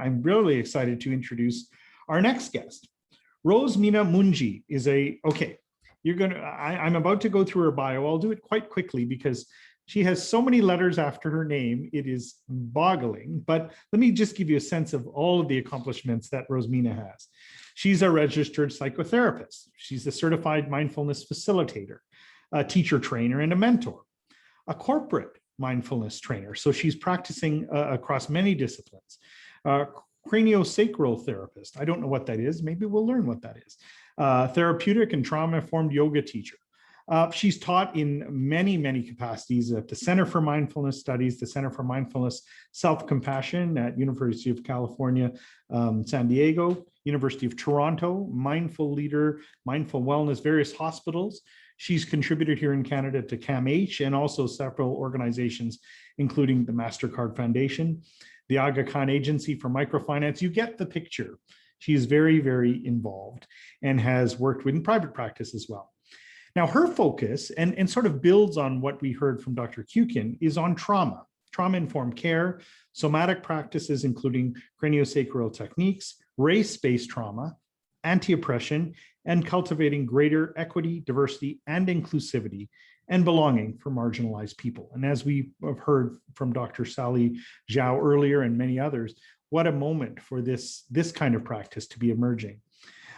I'm really excited to introduce our next guest. Mina Munjee is I'm about to go through her bio. I'll do it quite quickly because she has so many letters after her name. It is boggling, but let me just give you a sense of all of the accomplishments that Mina has. She's a registered psychotherapist. She's a certified mindfulness facilitator, a teacher trainer, and a mentor, a corporate mindfulness trainer. So she's practicing across many disciplines. Craniosacral therapist. I don't know what that is. Maybe we'll learn what that is. Therapeutic and trauma-informed yoga teacher. She's taught in many, many capacities at the Center for Mindfulness Studies, the Center for Mindfulness Self-Compassion at University of California, San Diego, University of Toronto, Mindful Leader, Mindful Wellness, various hospitals. She's contributed here in Canada to CAMH and also several organizations, including the MasterCard Foundation, the Aga Khan Agency for Microfinance. You get the picture. She is very, very involved and has worked in private practice as well. Now, her focus, and sort of builds on what we heard from Dr. Kukin, is on trauma, trauma-informed care, somatic practices, including craniosacral techniques, race-based trauma, anti-oppression, and cultivating greater equity, diversity, and inclusivity and belonging for marginalized people. And as we have heard from Dr. Sally Zhao earlier and many others, what a moment for this kind of practice to be emerging.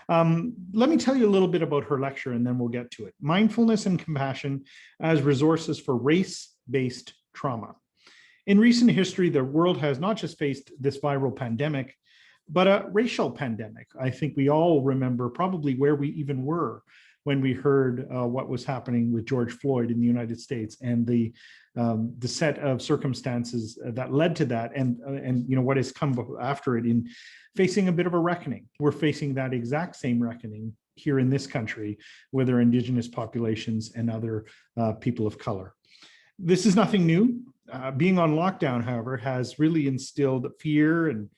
Let me tell you a little bit about her lecture and then we'll get to it. Mindfulness and Compassion as Resources for Race-Based Trauma. In recent history, the world has not just faced this viral pandemic, but a racial pandemic. I think we all remember probably where we even were when we heard what was happening with George Floyd in the United States and the set of circumstances that led to that, and what has come after it in facing a bit of a reckoning. We're facing that exact same reckoning here in this country with our Indigenous populations and other people of color. This is nothing new. Being on lockdown, however, has really instilled fear in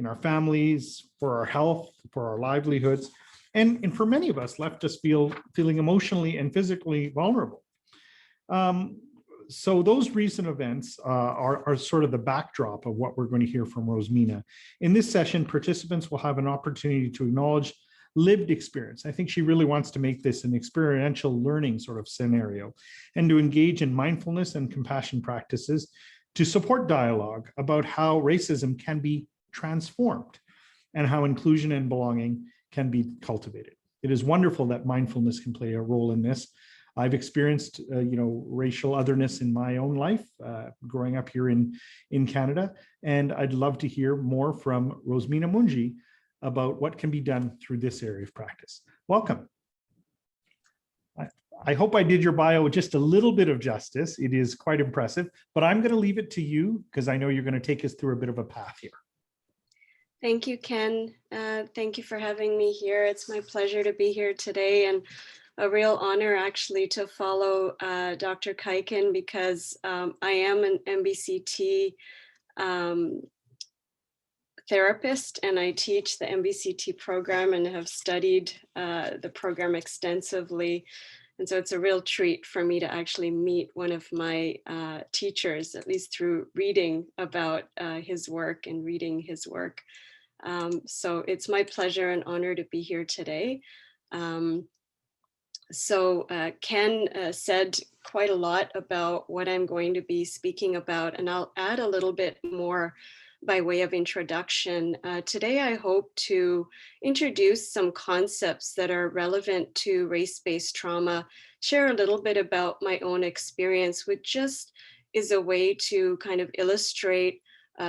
our families, for our health, for our livelihoods, and for many of us left us feeling emotionally and physically vulnerable. So those recent events are sort of the backdrop of what we're going to hear from Mina. In this session, participants will have an opportunity to acknowledge lived experience. I think she really wants to make this an experiential learning sort of scenario and to engage in mindfulness and compassion practices to support dialogue about how racism can be transformed and how inclusion and belonging can be cultivated. It is wonderful that mindfulness can play a role in this. I've experienced, racial otherness in my own life, growing up here in Canada, and I'd love to hear more from Mina Munjee about what can be done through this area of practice. Welcome. I hope I did your bio just a little bit of justice. It is quite impressive, but I'm going to leave it to you because I know you're going to take us through a bit of a path here. Thank you, Ken. Thank you for having me here. It's my pleasure to be here today and a real honor actually to follow Dr. Kaiken because I am an MBCT therapist and I teach the MBCT program and have studied the program extensively. And so it's a real treat for me to actually meet one of my teachers, at least through reading about his work and reading his work. So it's my pleasure and honor to be here today. Ken said quite a lot about what I'm going to be speaking about, and I'll add a little bit more by way of introduction. Today, I hope to introduce some concepts that are relevant to race-based trauma, share a little bit about my own experience, which just is a way to kind of illustrate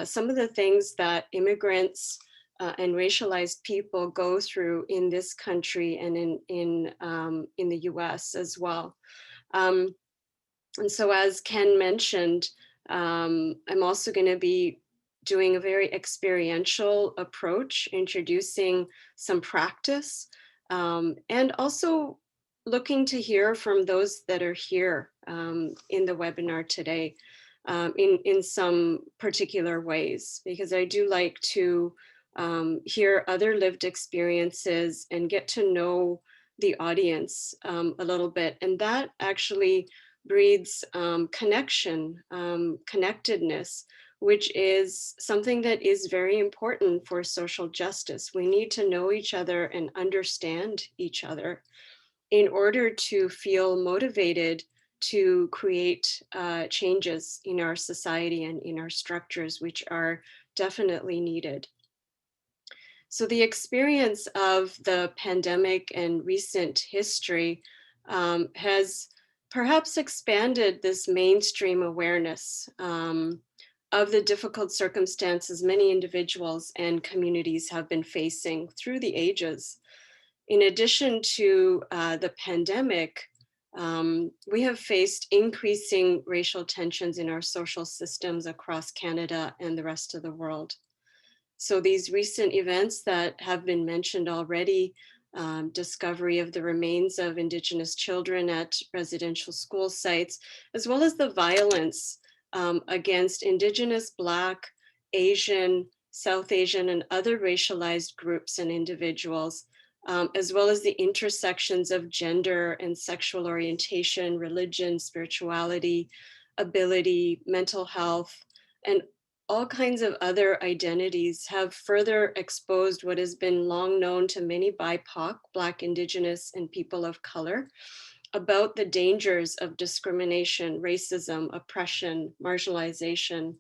some of the things that immigrants and racialized people go through in this country and in the US as well. And so as Ken mentioned, I'm also going to be doing a very experiential approach, introducing some practice, and also looking to hear from those that are here in the webinar today in some particular ways, because I do like to hear other lived experiences and get to know the audience a little bit. And that actually breeds connection, connectedness which is something that is very important for social justice. We need to know each other and understand each other in order to feel motivated to create changes in our society and in our structures, which are definitely needed. So the experience of the pandemic and recent history has perhaps expanded this mainstream awareness of the difficult circumstances many individuals and communities have been facing through the ages. In addition to the pandemic, we have faced increasing racial tensions in our social systems across Canada and the rest of the world. So these recent events that have been mentioned already, discovery of the remains of Indigenous children at residential school sites, as well as the violence against Indigenous, Black, Asian, South Asian, and other racialized groups and individuals, as well as the intersections of gender and sexual orientation, religion, spirituality, ability, mental health, and all kinds of other identities have further exposed what has been long known to many BIPOC, Black, Indigenous, and people of color, about the dangers of discrimination, racism, oppression, marginalization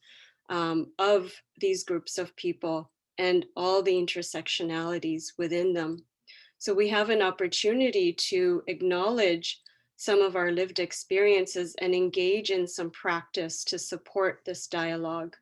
of these groups of people and all the intersectionalities within them. So we have an opportunity to acknowledge some of our lived experiences and engage in some practice to support this dialogue.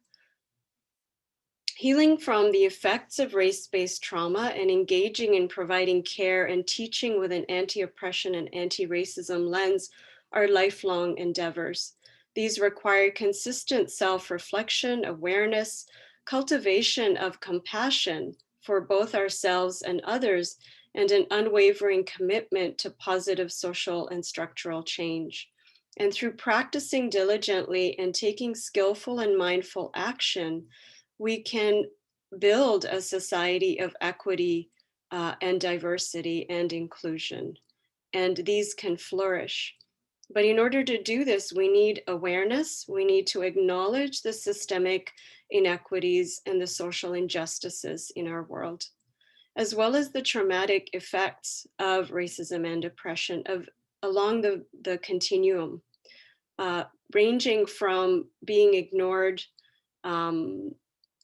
Healing from the effects of race-based trauma and engaging in providing care and teaching with an anti-oppression and anti-racism lens are lifelong endeavors. These require consistent self-reflection, awareness, cultivation of compassion for both ourselves and others, and an unwavering commitment to positive social and structural change. And through practicing diligently and taking skillful and mindful action, we can build a society of equity and diversity and inclusion. And these can flourish. But in order to do this, we need awareness. We need to acknowledge the systemic inequities and the social injustices in our world, as well as the traumatic effects of racism and oppression along the continuum, ranging from being ignored, um,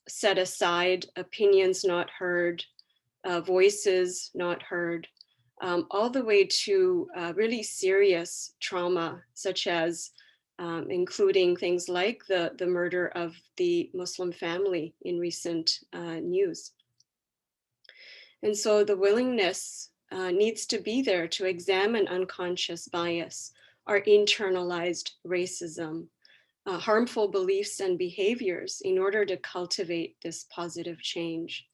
set aside, opinions not heard, voices not heard, all the way to really serious trauma, such as including things like the murder of the Muslim family in recent news. And so the willingness needs to be there to examine unconscious bias, our internalized racism, harmful beliefs and behaviors in order to cultivate this positive change.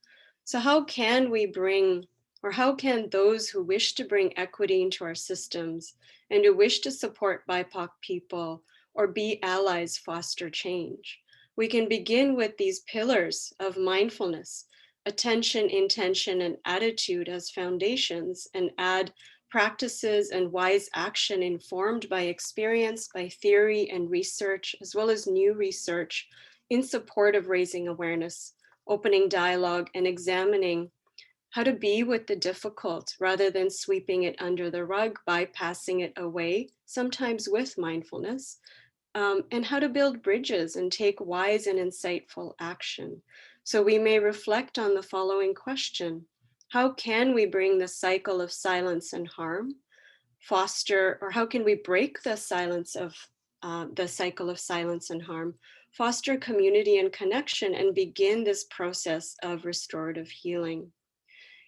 So how can we bring, or how can those who wish to bring equity into our systems and who wish to support BIPOC people or be allies foster change? We can begin with these pillars of mindfulness, attention, intention, and attitude as foundations, and add practices and wise action informed by experience, by theory and research, as well as new research in support of raising awareness, opening dialogue, and examining how to be with the difficult rather than sweeping it under the rug, bypassing it away, sometimes with mindfulness, and how to build bridges and take wise and insightful action. So we may reflect on the following question: how can we bring the cycle of silence and harm, foster, or how can we break the silence of the cycle of silence and harm, foster community and connection, and begin this process of restorative healing?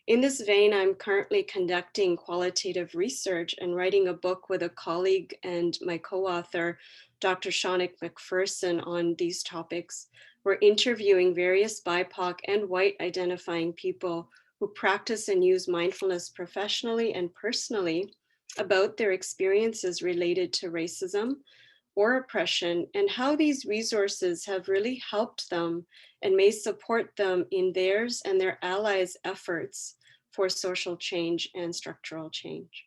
In this vein, I'm currently conducting qualitative research and writing a book with a colleague and my co-author, Dr. Shaunak McPherson, on these topics. We're interviewing various BIPOC and white identifying people who practice and use mindfulness professionally and personally about their experiences related to racism or oppression, and how these resources have really helped them and may support them in theirs and their allies' efforts for social change and structural change.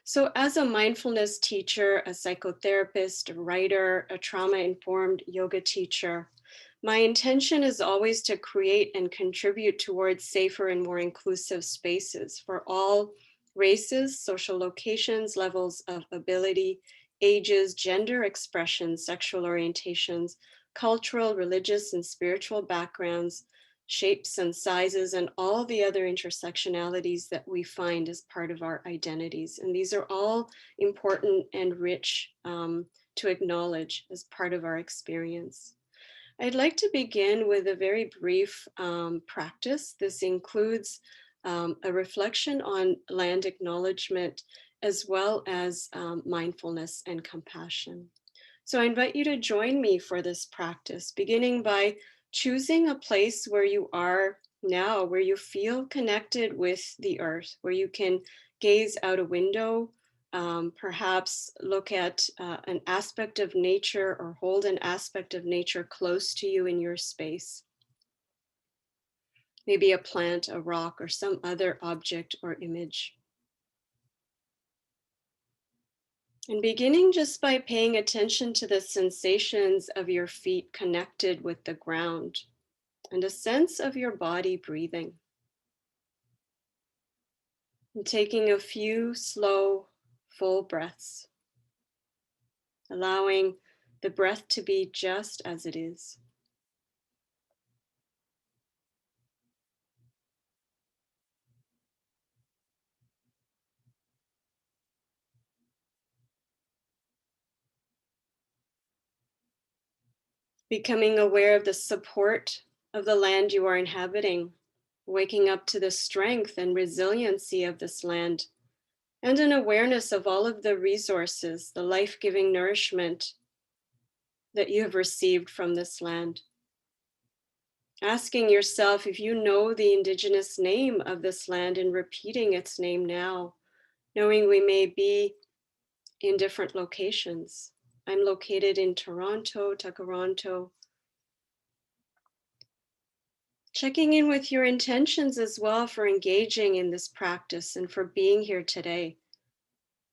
So, as a mindfulness teacher, a psychotherapist, a writer, a trauma informed yoga teacher, my intention is always to create and contribute towards safer and more inclusive spaces for all races, social locations, levels of ability, ages, gender expressions, sexual orientations, cultural, religious, and spiritual backgrounds, shapes and sizes, and all the other intersectionalities that we find as part of our identities. And these are all important and rich to acknowledge as part of our experience. I'd like to begin with a very brief practice. This includes a reflection on land acknowledgement as well as mindfulness and compassion. So I invite you to join me for this practice, beginning by choosing a place where you are now, where you feel connected with the earth, where you can gaze out a window, perhaps look at an aspect of nature or hold an aspect of nature close to you in your space. Maybe a plant, a rock, or some other object or image. And beginning just by paying attention to the sensations of your feet connected with the ground and a sense of your body breathing. And taking a few slow, full breaths, allowing the breath to be just as it is. Becoming aware of the support of the land you are inhabiting, waking up to the strength and resiliency of this land, and an awareness of all of the resources, the life-giving nourishment that you have received from this land. Asking yourself if you know the indigenous name of this land and repeating its name now, knowing we may be in different locations. I'm located in Toronto, Takaranto. Checking in with your intentions as well for engaging in this practice and for being here today.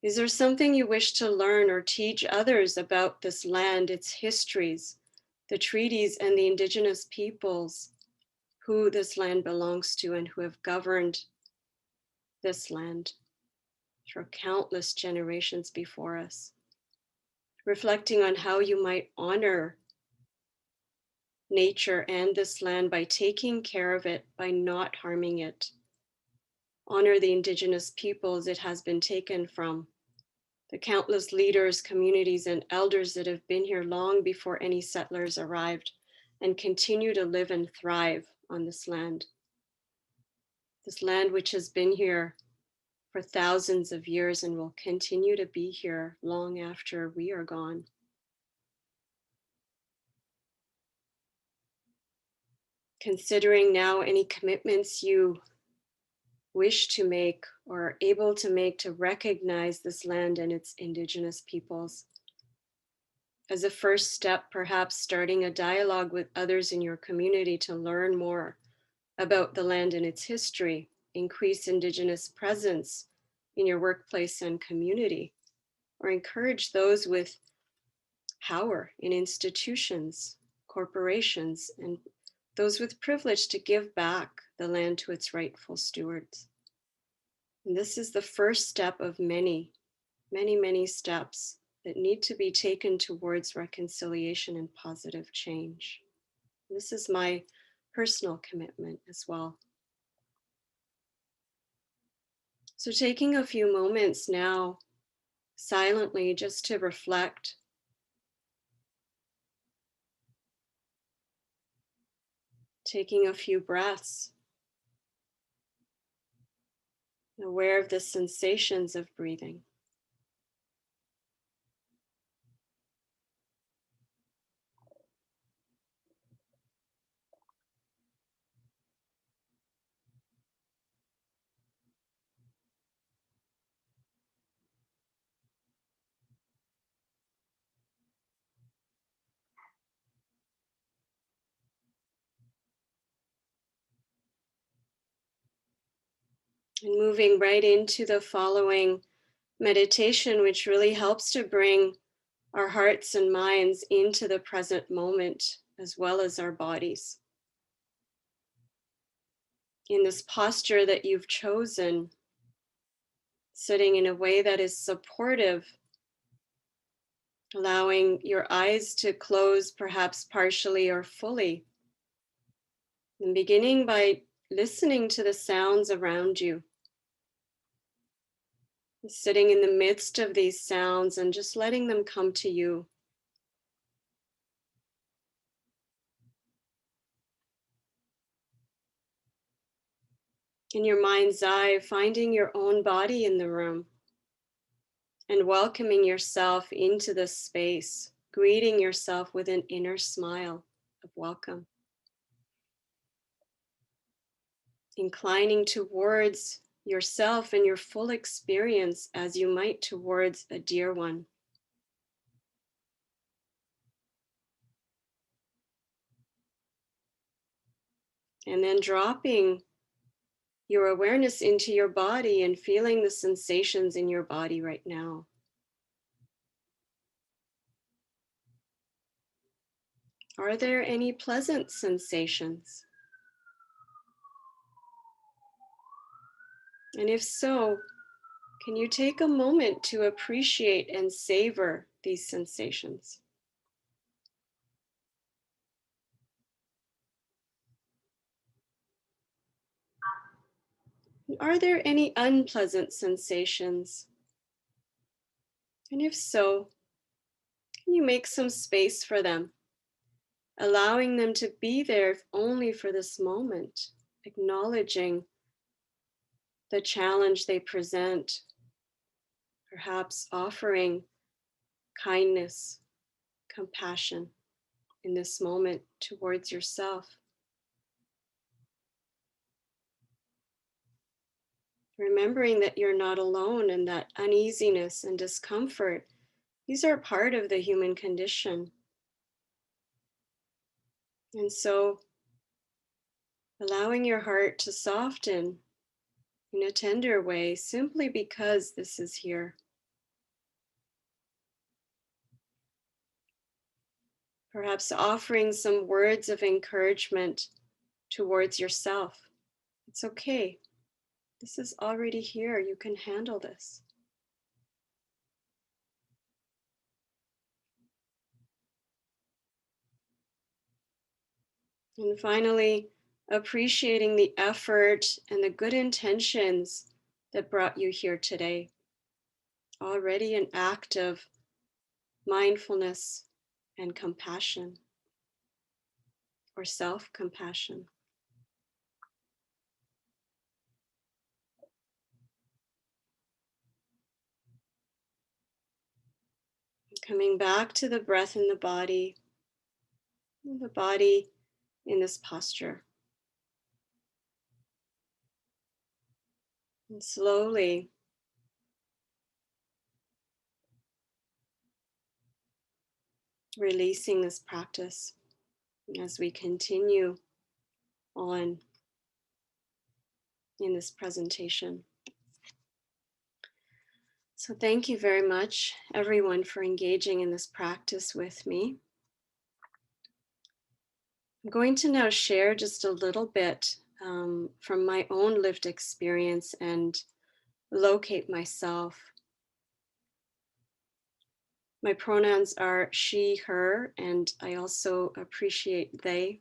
Is there something you wish to learn or teach others about this land, its histories, the treaties, and the indigenous peoples who this land belongs to and who have governed this land for countless generations before us? Reflecting on how you might honor nature and this land by taking care of it, by not harming it. Honor the indigenous peoples it has been taken from, the countless leaders, communities, and elders that have been here long before any settlers arrived and continue to live and thrive on this land. This land which has been here for thousands of years and will continue to be here long after we are gone. Considering now any commitments you wish to make or are able to make to recognize this land and its indigenous peoples. As a first step, perhaps starting a dialogue with others in your community to learn more about the land and its history, increase indigenous presence in your workplace and community, or encourage those with power in institutions, corporations, and those with privilege to give back the land to its rightful stewards. And this is the first step of many, many, many steps that need to be taken towards reconciliation and positive change. This is my personal commitment as well. So, taking a few moments now, silently, just to reflect, taking a few breaths, aware of the sensations of breathing. And moving right into the following meditation, which really helps to bring our hearts and minds into the present moment as well as our bodies. In this posture that you've chosen, sitting in a way that is supportive, allowing your eyes to close perhaps partially or fully, and beginning by listening to the sounds around you, sitting in the midst of these sounds and just letting them come to you. In your mind's eye, finding your own body in the room and welcoming yourself into this space, greeting yourself with an inner smile of welcome. Inclining towards yourself and your full experience as you might towards a dear one. And then dropping your awareness into your body and feeling the sensations in your body right now. Are there any pleasant sensations? And if so, can you take a moment to appreciate and savor these sensations? Are there any unpleasant sensations? And if so, can you make some space for them, allowing them to be there if only for this moment, acknowledging the challenge they present, perhaps offering kindness, compassion in this moment towards yourself. Remembering that you're not alone and that uneasiness and discomfort, these are part of the human condition. And so allowing your heart to soften in a tender way simply because this is here. Perhaps offering some words of encouragement towards yourself. It's okay. This is already here. You can handle this. And finally, appreciating the effort and the good intentions that brought you here today. Already an act of mindfulness and compassion or self-compassion. Coming back to the breath in the body in this posture. And slowly releasing this practice as we continue on in this presentation. So thank you very much, everyone, for engaging in this practice with me. I'm going to now share just a little bit from my own lived experience and locate myself. My pronouns are she, her, and I also appreciate they.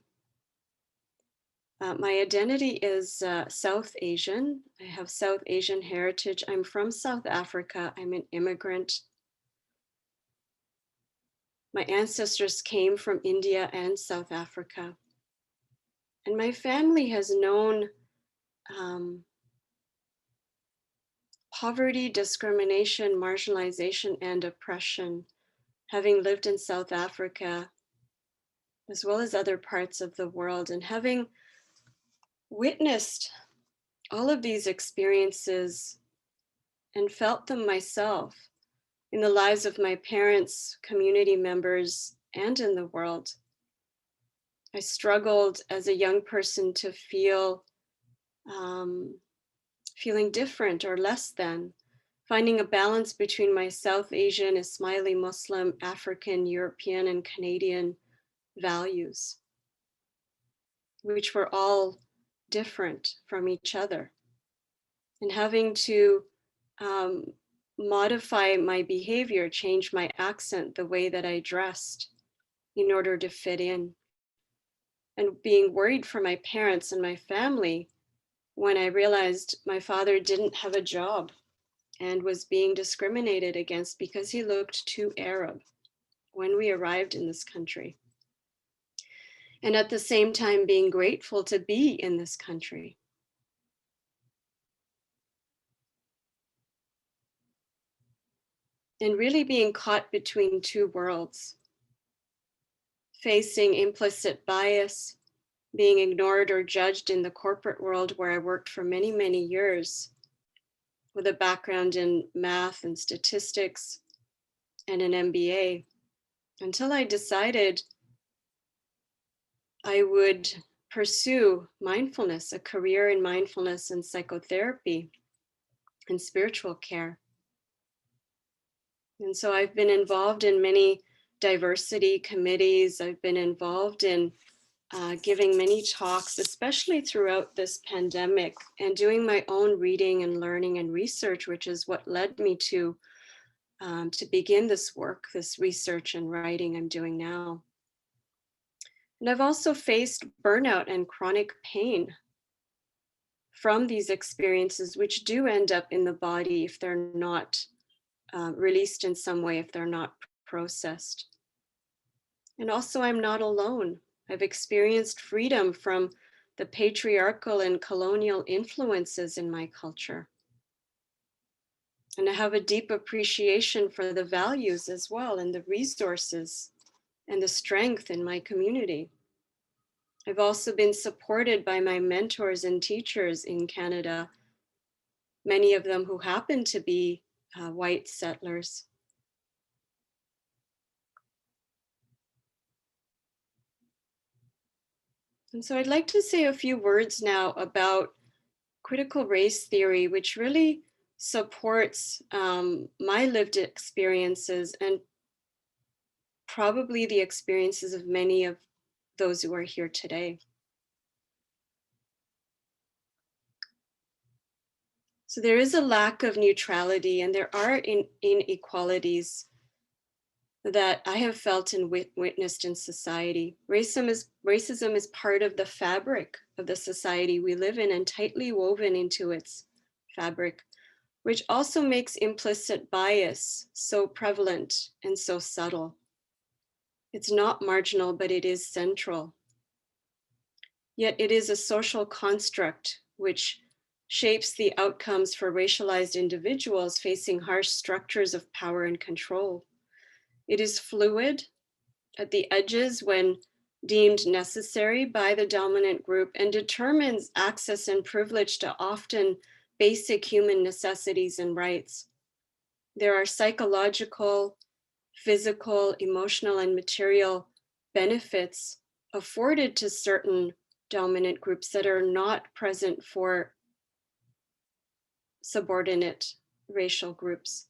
My identity is South Asian. I have South Asian heritage. I'm from South Africa. I'm an immigrant. My ancestors came from India and South Africa. And my family has known poverty, discrimination, marginalization, and oppression, having lived in South Africa, as well as other parts of the world, and having witnessed all of these experiences and felt them myself in the lives of my parents, community members, and in the world. I struggled as a young person to feel feeling different or less than, finding a balance between my South Asian, Ismaili, Muslim, African, European, and Canadian values, which were all different from each other, and having to um, modify my behavior, change my accent, the way that I dressed in order to fit in, and being worried for my parents and my family when I realized my father didn't have a job and was being discriminated against because he looked too Arab when we arrived in this country. And at the same time, being grateful to be in this country. And really being caught between two worlds, facing implicit bias, being ignored or judged in the corporate world where I worked for many, many years with a background in math and statistics and an MBA, until I decided I would pursue mindfulness, a career in mindfulness and psychotherapy and spiritual care. And so I've been involved in many diversity committees. I've been involved in giving many talks, especially throughout this pandemic, and doing my own reading and learning and research, which is what led me to begin this work, this research and writing I'm doing now. And I've also faced burnout and chronic pain from these experiences, which do end up in the body if they're not released in some way, if they're not processed. And also, I'm not alone. I've experienced freedom from the patriarchal and colonial influences in my culture. And I have a deep appreciation for the values as well, and the resources and the strength in my community. I've also been supported by my mentors and teachers in Canada, many of them who happen to be white settlers. And so I'd like to say a few words now about critical race theory, which really supports my lived experiences and probably the experiences of many of those who are here today. So there is a lack of neutrality, and there are inequalities that I have felt and witnessed in society. Racism is part of the fabric of the society we live in and tightly woven into its fabric, which also makes implicit bias so prevalent and so subtle. It's not marginal, but it is central. Yet it is a social construct which shapes the outcomes for racialized individuals facing harsh structures of power and control. It is fluid at the edges when deemed necessary by the dominant group, and determines access and privilege to often basic human necessities and rights. There are psychological, physical, emotional, and material benefits afforded to certain dominant groups that are not present for subordinate racial groups.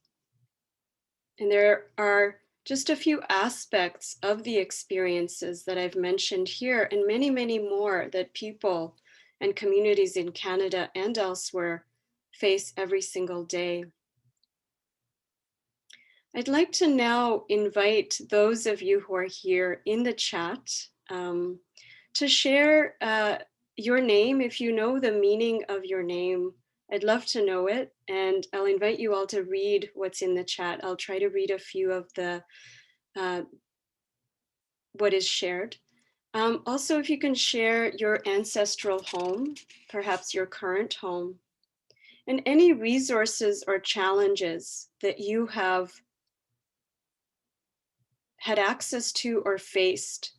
And there are just a few aspects of the experiences that I've mentioned here, and many, many more that people and communities in Canada and elsewhere face every single day. I'd like to now invite those of you who are here in the chat to share your name. If you know the meaning of your name, I'd love to know it. And I'll invite you all to read what's in the chat. I'll try to read a few of the what is shared. Also, if you can share your ancestral home, perhaps your current home, and any resources or challenges that you have had access to or faced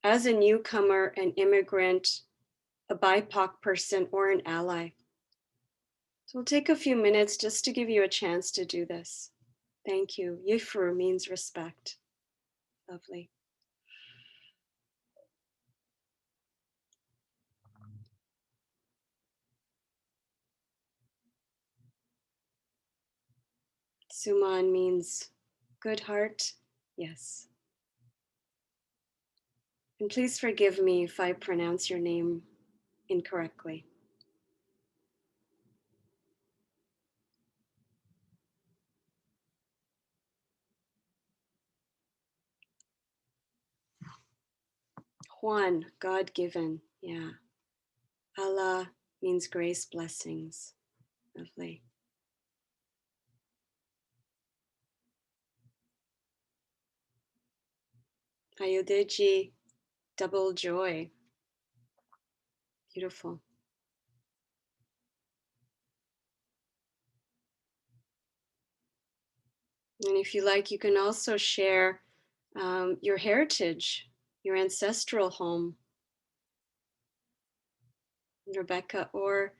as a newcomer, an immigrant, a BIPOC person, or an ally. So we'll take a few minutes just to give you a chance to do this. Thank you. Yifru means respect. Lovely. Suman means good heart. Yes. And please forgive me if I pronounce your name incorrectly. Juan, God given. Yeah. Allah means grace, blessings. Lovely. Ayudeji, double joy. Beautiful. And if you like, you can also share your heritage, your ancestral home, Rebecca, or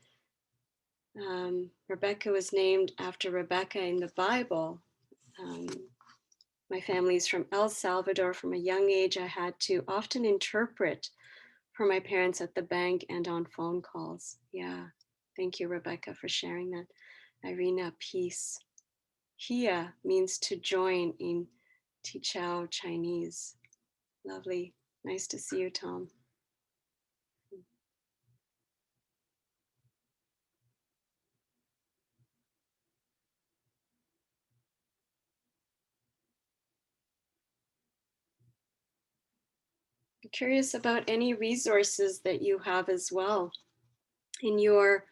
Rebecca was named after Rebecca in the Bible. Um, my family's from El Salvador. From a young age, I had to often interpret for my parents at the bank and on phone calls. Yeah. Thank you, Rebecca, for sharing that. Irina, peace. Hia means to join in Tichao Chinese. Lovely. Nice to see you, Tom. I'm curious about any resources that you have as well in your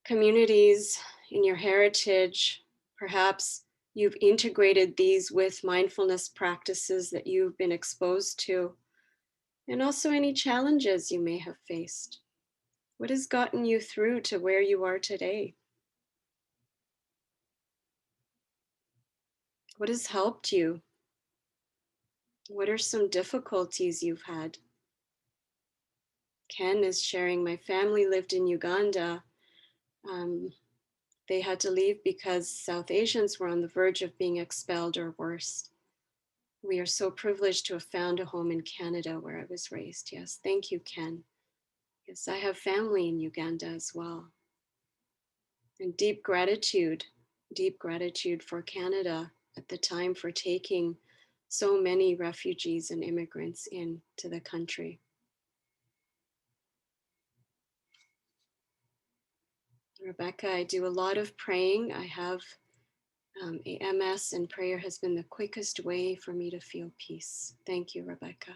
communities, in your heritage. Perhaps you've integrated these with mindfulness practices that you've been exposed to, and also any challenges you may have faced. What has gotten you through to where you are today? What has helped you? What are some difficulties you've had? Ken is sharing, my family lived in Uganda. They had to leave because South Asians were on the verge of being expelled or worse. We are so privileged to have found a home in Canada where I was raised. Yes, thank you, Ken. Yes, I have family in Uganda as well. And deep gratitude for Canada at the time for taking so many refugees and immigrants into the country. Rebecca, I do a lot of praying. I have AMS, and prayer has been the quickest way for me to feel peace. Thank you, Rebecca.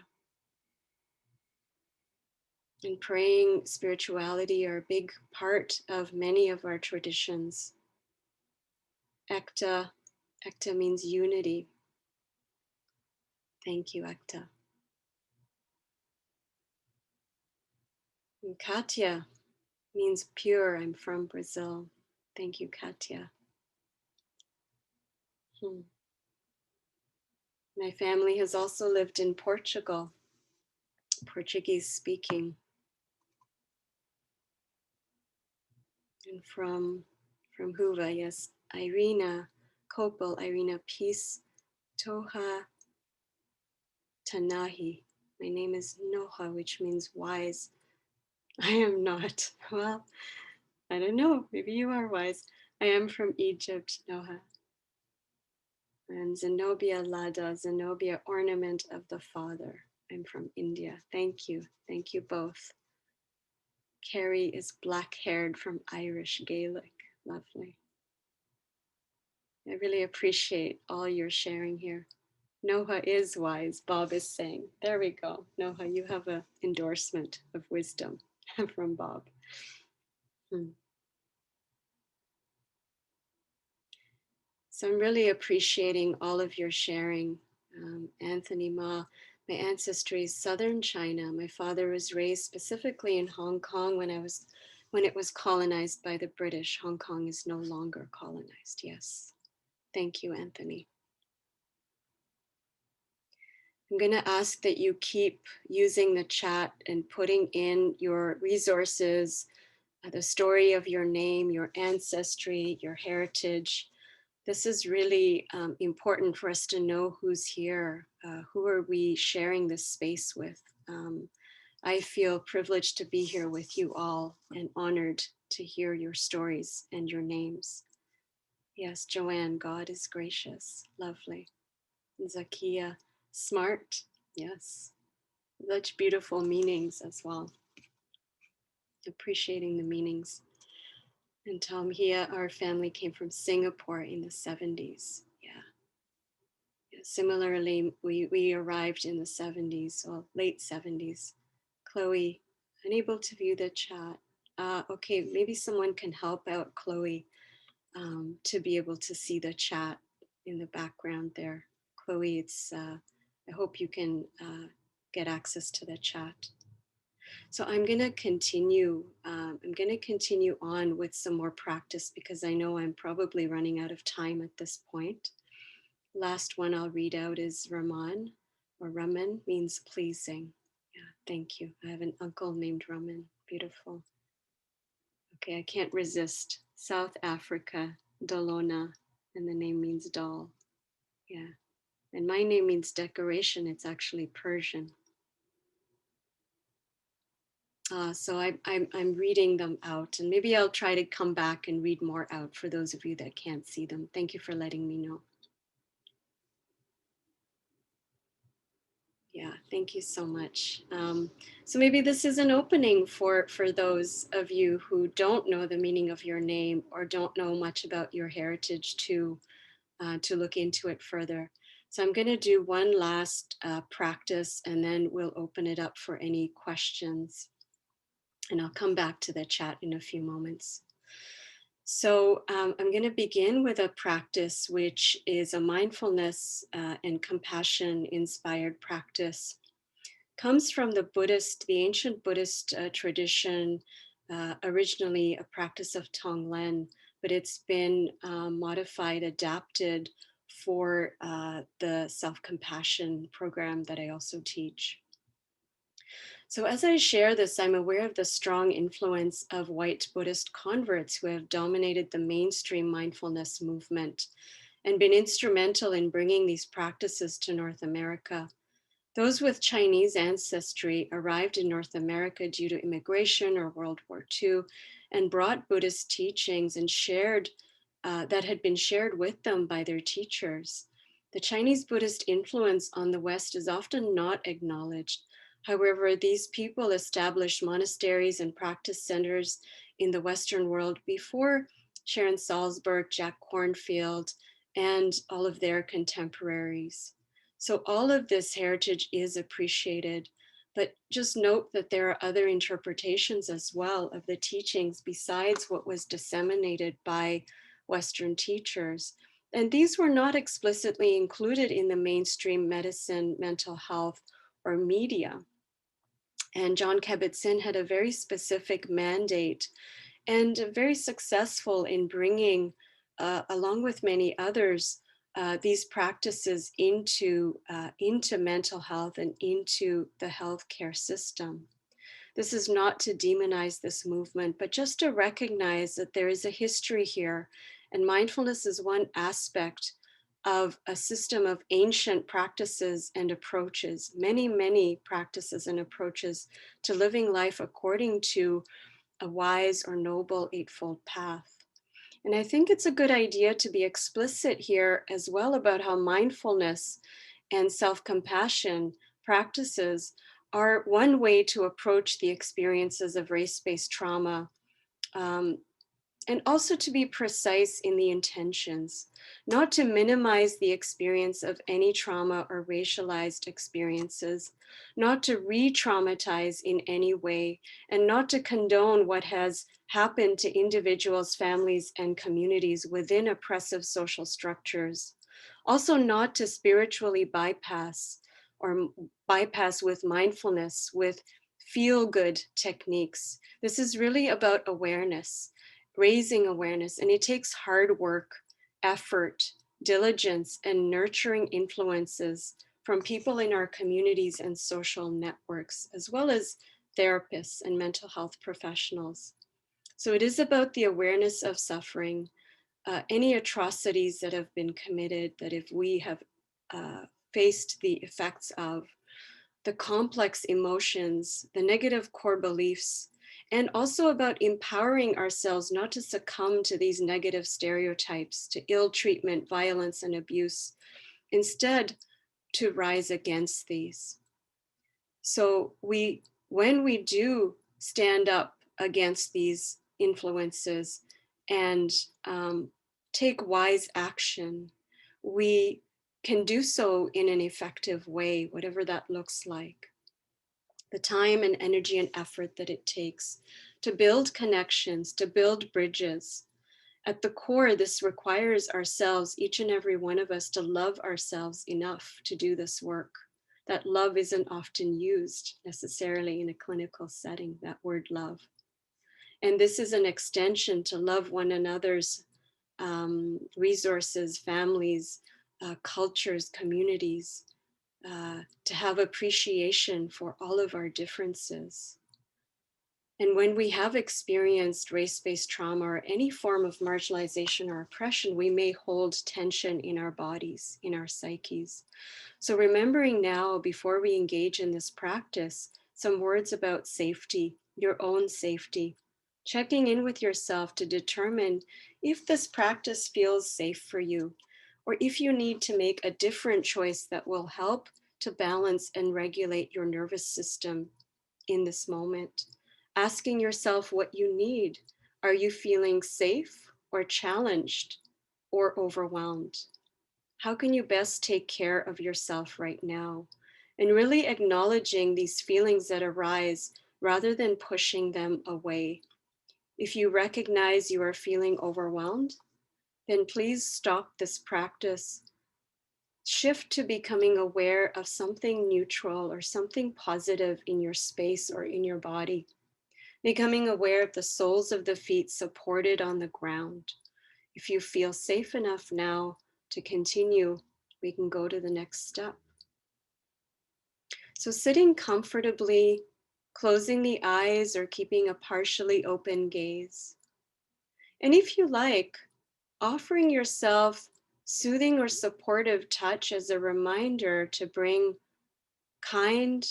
And praying, spirituality are a big part of many of our traditions. Ekta means unity. Thank you, Ekta. And Katya means pure. I'm from Brazil. Thank you, Katya. My family has also lived in Portugal, Portuguese speaking. And from Huva, yes, Irina Kopel, Irina Peace, Toha Tanahi. My name is Noha, which means wise. I am not. Well, I don't know. Maybe you are wise. I am from Egypt, Noha. And Zenobia Lada, Zenobia, ornament of the Father. I'm from India. Thank you. Thank you both. Carrie is black haired from Irish Gaelic. Lovely. I really appreciate all your sharing here. Noha is wise, Bob is saying. There we go. Noha, you have an endorsement of wisdom from Bob. So I'm really appreciating all of your sharing. Anthony Ma, my ancestry is Southern China. My father was raised specifically in Hong Kong when it was colonized by the British. Hong Kong is no longer colonized. Yes. Thank you, Anthony. I'm going to ask that you keep using the chat and putting in your resources, the story of your name, your ancestry, your heritage. This is really important for us to know who's here. Who are we sharing this space with? I feel privileged to be here with you all and honored to hear your stories and your names. Yes, Joanne, God is gracious. Lovely. Zakia, smart. Yes. Such beautiful meanings as well. Appreciating the meanings. And Tom, here, our family came from Singapore in the 70s. Yeah. Similarly, we arrived in the 70s, or late 70s. Chloe, unable to view the chat. Okay, maybe someone can help out Chloe to be able to see the chat in the background there. Chloe, I hope you can get access to the chat. So I'm going to continue. I'm going to continue on with some more practice because I know I'm probably running out of time at this point. Last one I'll read out is Raman, or Raman means pleasing. Yeah, thank you. I have an uncle named Raman. Beautiful. Okay, I can't resist. South Africa, Dolona, and the name means doll. Yeah, and my name means decoration. It's actually Persian. So I'm reading them out, and maybe I'll try to come back and read more out for those of you that can't see them. Thank you for letting me know. Yeah, thank you so much. So maybe this is an opening for those of you who don't know the meaning of your name or don't know much about your heritage to look into it further. So I'm going to do one last practice, and then we'll open it up for any questions. And I'll come back to the chat in a few moments. So I'm going to begin with a practice which is a mindfulness and compassion inspired practice. Comes from the ancient Buddhist tradition, originally a practice of Tonglen, but it's been modified, adapted for the self-compassion program that I also teach. So as I share this, I'm aware of the strong influence of white Buddhist converts who have dominated the mainstream mindfulness movement and been instrumental in bringing these practices to North America. Those with Chinese ancestry arrived in North America due to immigration or World War II and brought Buddhist teachings and that had been shared with them by their teachers. The Chinese Buddhist influence on the West is often not acknowledged. However, these people established monasteries and practice centers in the Western world before Sharon Salzberg, Jack Kornfield, and all of their contemporaries. So all of this heritage is appreciated, but just note that there are other interpretations as well of the teachings besides what was disseminated by Western teachers. And these were not explicitly included in the mainstream medicine, mental health, or media. And John Kabat-Zinn had a very specific mandate and very successful in bringing, along with many others, these practices into mental health and into the healthcare system. This is not to demonize this movement, but just to recognize that there is a history here, and mindfulness is one aspect of a system of ancient practices and approaches, many, many practices and approaches to living life according to a wise or noble eightfold path. And I think it's a good idea to be explicit here as well about how mindfulness and self-compassion practices are one way to approach the experiences of race-based trauma, um, and also to be precise in the intentions, not to minimize the experience of any trauma or racialized experiences, not to re-traumatize in any way, and not to condone what has happened to individuals, families, and communities within oppressive social structures. Also not to spiritually bypass with mindfulness, with feel-good techniques. This is really about awareness, raising awareness, and it takes hard work, effort, diligence, and nurturing influences from people in our communities and social networks, as well as therapists and mental health professionals. So it is about the awareness of suffering, any atrocities that have been committed, that if we have faced the effects of, the complex emotions, the negative core beliefs, and also about empowering ourselves not to succumb to these negative stereotypes, to ill treatment, violence, and abuse, instead to rise against these. So when we do stand up against these influences and take wise action, we can do so in an effective way, whatever that looks like. The time and energy and effort that it takes to build connections, to build bridges. At the core, this requires ourselves, each and every one of us, to love ourselves enough to do this work. That love isn't often used necessarily in a clinical setting, that word love. And this is an extension to love one another's resources, families, cultures, communities, to have appreciation for all of our differences. And when we have experienced race-based trauma or any form of marginalization or oppression, we may hold tension in our bodies, in our psyches. So remembering now, before we engage in this practice, some words about safety, your own safety, checking in with yourself to determine if this practice feels safe for you, or if you need to make a different choice that will help to balance and regulate your nervous system in this moment. Asking yourself what you need. Are you feeling safe or challenged or overwhelmed? How can you best take care of yourself right now? And really acknowledging these feelings that arise rather than pushing them away. If you recognize you are feeling overwhelmed, then please stop this practice. Shift to becoming aware of something neutral or something positive in your space or in your body. Becoming aware of the soles of the feet supported on the ground. If you feel safe enough now to continue, we can go to the next step. So sitting comfortably, closing the eyes or keeping a partially open gaze. And if you like, offering yourself soothing or supportive touch as a reminder to bring kind,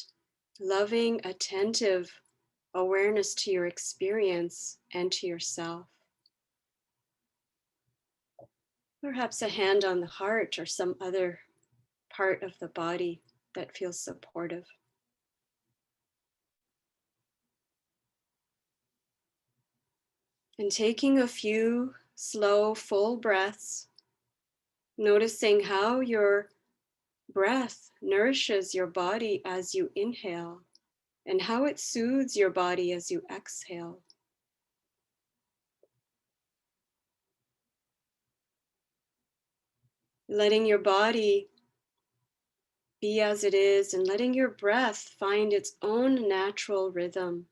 loving, attentive awareness to your experience and to yourself. Perhaps a hand on the heart or some other part of the body that feels supportive. And taking a few slow, full breaths, noticing how your breath nourishes your body as you inhale and how it soothes your body as you exhale. Letting your body be as it is and letting your breath find its own natural rhythm.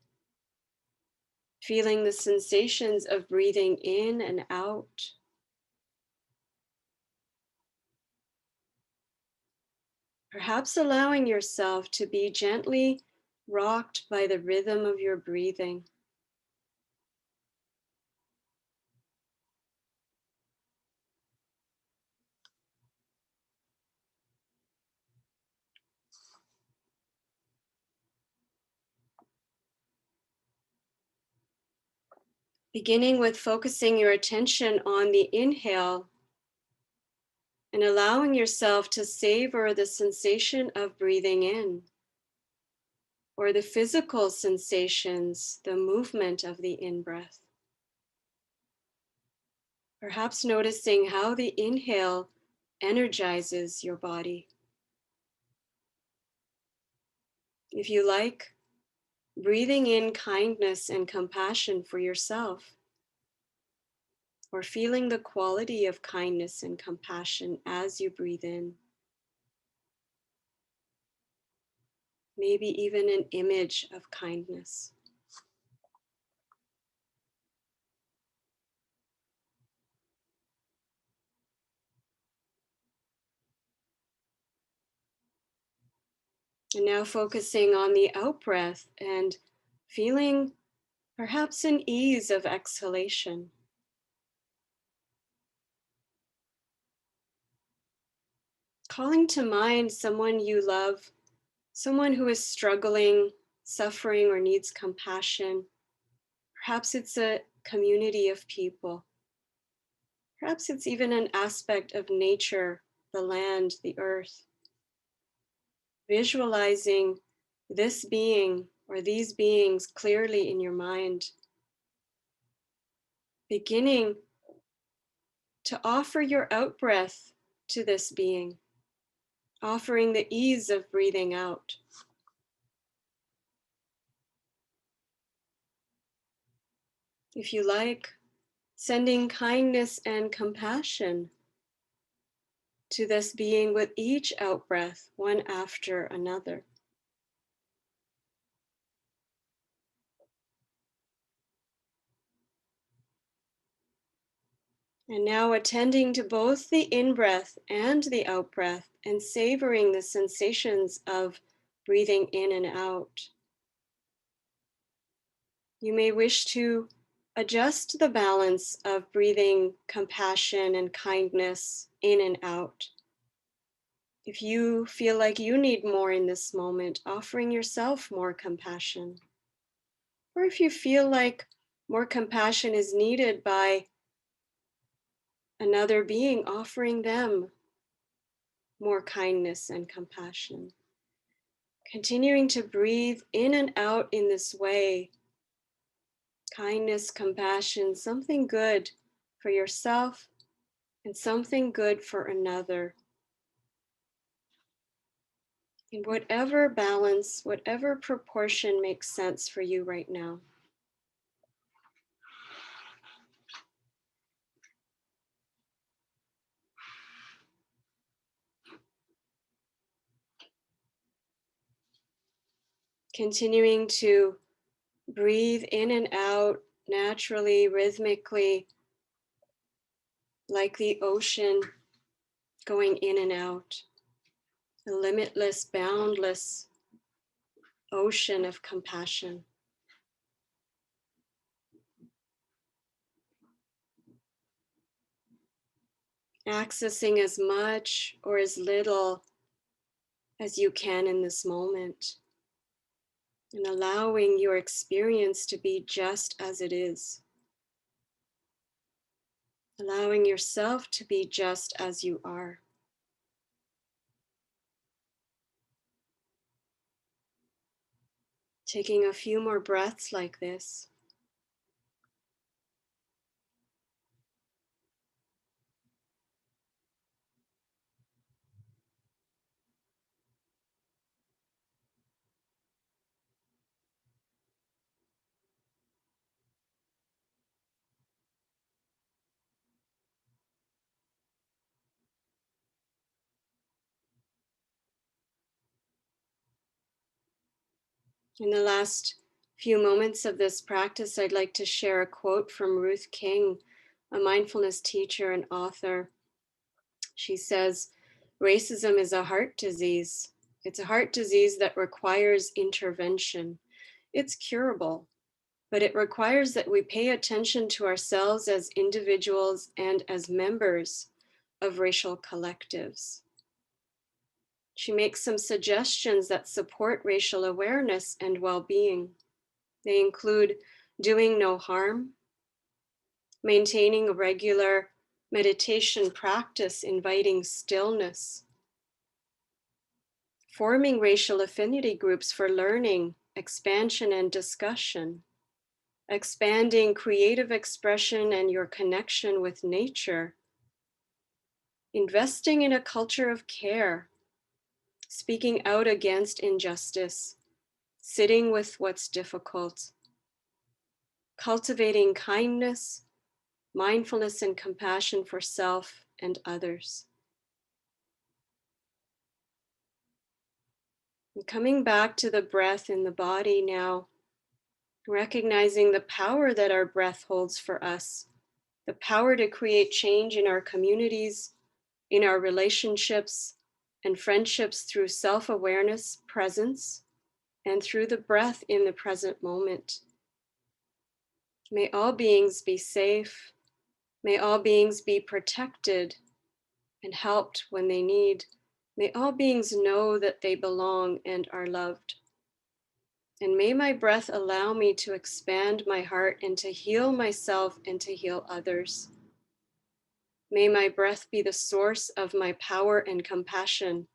Feeling the sensations of breathing in and out. Perhaps allowing yourself to be gently rocked by the rhythm of your breathing. Beginning with focusing your attention on the inhale and allowing yourself to savor the sensation of breathing in, or the physical sensations, the movement of the in-breath. Perhaps noticing how the inhale energizes your body. If you like, breathing in kindness and compassion for yourself, or feeling the quality of kindness and compassion as you breathe in. Maybe even an image of kindness. And now focusing on the out breath and feeling perhaps an ease of exhalation. Calling to mind someone you love, someone who is struggling, suffering, or needs compassion. Perhaps it's a community of people. Perhaps it's even an aspect of nature, the land, the earth. Visualizing this being or these beings clearly in your mind. Beginning to offer your out breath to this being, offering the ease of breathing out. If you like, sending kindness and compassion to this being with each out breath, one after another. And now attending to both the in breath and the out breath and savoring the sensations of breathing in and out. You may wish to adjust the balance of breathing compassion and kindness in and out. If you feel like you need more in this moment, offering yourself more compassion. Or if you feel like more compassion is needed by another being, offering them more kindness and compassion. Continuing to breathe in and out in this way. Kindness, compassion, something good for yourself and something good for another. In whatever balance, whatever proportion makes sense for you right now. Continuing to breathe in and out naturally, rhythmically, like the ocean going in and out. A limitless, boundless ocean of compassion. Accessing as much or as little as you can in this moment. And allowing your experience to be just as it is. Allowing yourself to be just as you are. Taking a few more breaths like this. In the last few moments of this practice, I'd like to share a quote from Ruth King, a mindfulness teacher and author. She says, "Racism is a heart disease. It's a heart disease that requires intervention. It's curable, but it requires that we pay attention to ourselves as individuals and as members of racial collectives." She makes some suggestions that support racial awareness and well-being. They include doing no harm, maintaining a regular meditation practice, inviting stillness, forming racial affinity groups for learning, expansion, and discussion, expanding creative expression and your connection with nature, investing in a culture of care, speaking out against injustice, sitting with what's difficult, cultivating kindness, mindfulness, and compassion for self and others. And coming back to the breath in the body now, recognizing the power that our breath holds for us, the power to create change in our communities, in our relationships and friendships through self-awareness, presence, and through the breath in the present moment. May all beings be safe. May all beings be protected and helped when they need. May all beings know that they belong and are loved. And may my breath allow me to expand my heart and to heal myself and to heal others. May my breath be the source of my power and compassion.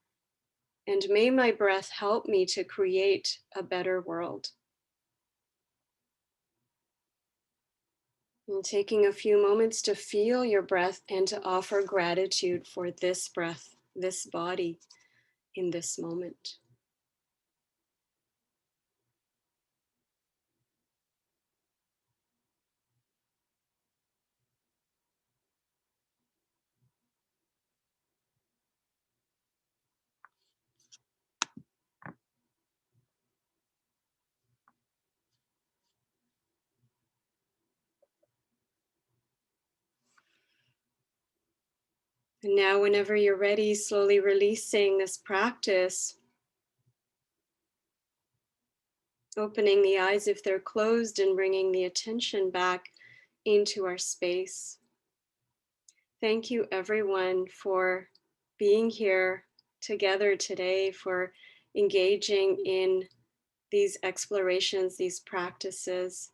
And may my breath help me to create a better world. And taking a few moments to feel your breath and to offer gratitude for this breath, this body in this moment. And now, whenever you're ready, slowly releasing this practice, opening the eyes if they're closed and bringing the attention back into our space. Thank you, everyone, for being here together today, for engaging in these explorations, these practices.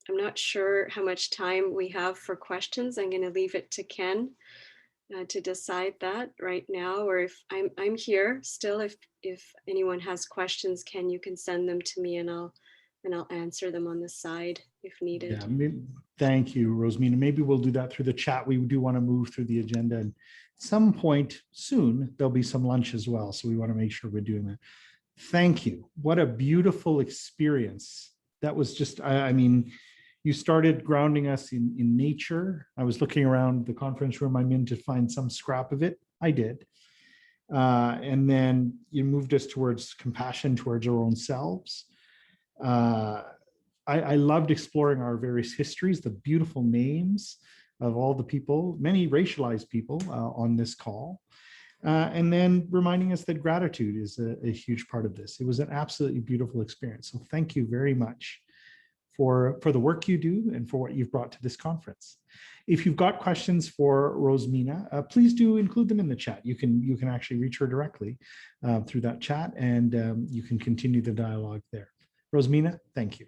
I'm not sure how much time we have for questions. I'm going to leave it to Ken to decide that right now, or if I'm here still. If anyone has questions, Ken, you can send them to me, and I'll answer them on the side if needed. Yeah, thank you, Rosemina. Maybe we'll do that through the chat. We do want to move through the agenda, and at some point soon there'll be some lunch as well. So we want to make sure we're doing that. Thank you. What a beautiful experience. That was just, I mean, you started grounding us in nature. I was looking around the conference room I'm in to find some scrap of it. I did. And then you moved us towards compassion towards our own selves. I loved exploring our various histories, the beautiful names of all the people, many racialized people on this call. And then reminding us that gratitude is a huge part of this. It was an absolutely beautiful experience. So thank you very much for the work you do and for what you've brought to this conference. If you've got questions for Rosemina, please do include them in the chat. You can actually reach her directly through that chat, and you can continue the dialogue there. Rosemina, thank you.